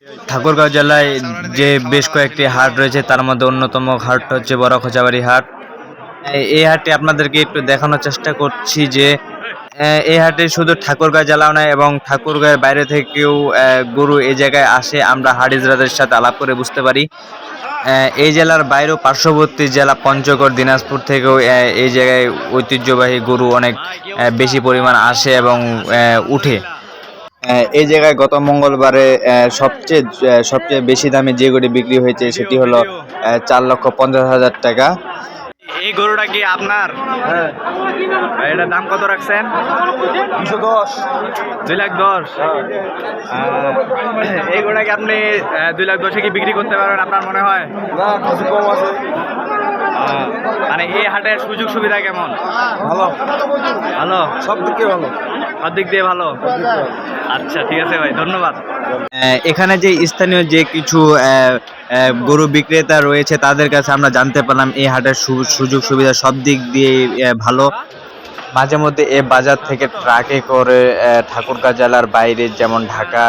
ঠাকুরগাঁও জেলায় যে বেশ কয়েকটি হাট রয়েছে তার মধ্যে অন্যতম হাটটা হচ্ছে বড়খোঁচাবাড়ি হাট। এই হাটটি আপনাদেরকে একটু দেখানোর চেষ্টা করছি যে এই হাটে শুধু ঠাকুরগাঁও জেলাও নয় এবং ঠাকুরগাঁয়ের বাইরে থেকেও গরু এই জায়গায় আসে, আমরা হাট-ইজরাদের সাথে আলাপ করে বুঝতে পারি। এই জেলার বাইরেও পার্শ্ববর্তী জেলা পঞ্চগড়, দিনাজপুর থেকেও এই জায়গায় ঐতিহ্যবাহী গরু অনেক বেশি পরিমাণ আসে এবং উঠে। এই জায়গায় গত মঙ্গলবারে সবচেয়ে বেশি দামে যে গরু বিক্রি হয়েছে সেটি হলো 4,50,000 টাকা। এই গরুটা কি আপনার? হ্যাঁ। এটার দাম কত রাখছেন? 210। 2,10,000। এই গরুটা কি আপনি 2,10,000 কি বিক্রি করতে পারবেন আপনার মনে হয়? না, কিছু কম আছে। মানে এই হাটের সুযোগ সুবিধা কেমন? ভালো ভালো, সব দিকে ভালো। সব দিক দিয়ে ভালো। আচ্ছা, ঠিক আছে ভাই, ধন্যবাদ। এখানে যে স্থানীয় যে কিছু গরু বিক্রেতা রয়েছে তাদের কাছে আমরা জানতে পারলাম এই হাটের সুযোগ সুবিধা সব দিক দিয়ে ভালো। মাঝে মধ্যে এ বাজার থেকে ট্রাকে করে ঠাকুরগাঁও জেলার বাইরে যেমন ঢাকা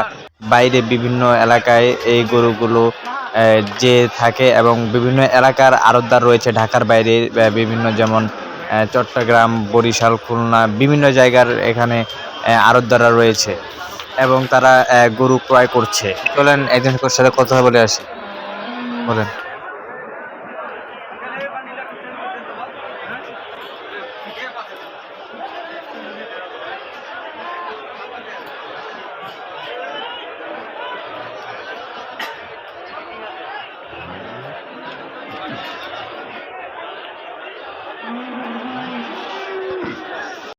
বাইরে বিভিন্ন এলাকায় এই গরুগুলো যে থাকে এবং বিভিন্ন এলাকার আড়তদার রয়েছে ঢাকার বাইরে বিভিন্ন, যেমন চট্টগ্রাম, বরিশাল, খুলনা, বিভিন্ন জায়গার এখানে আড়তদাররা রয়েছে এবং তারা গরু ক্রয় করছে। চলেন একজনের সাথে কথা বলে আসি। বলেন।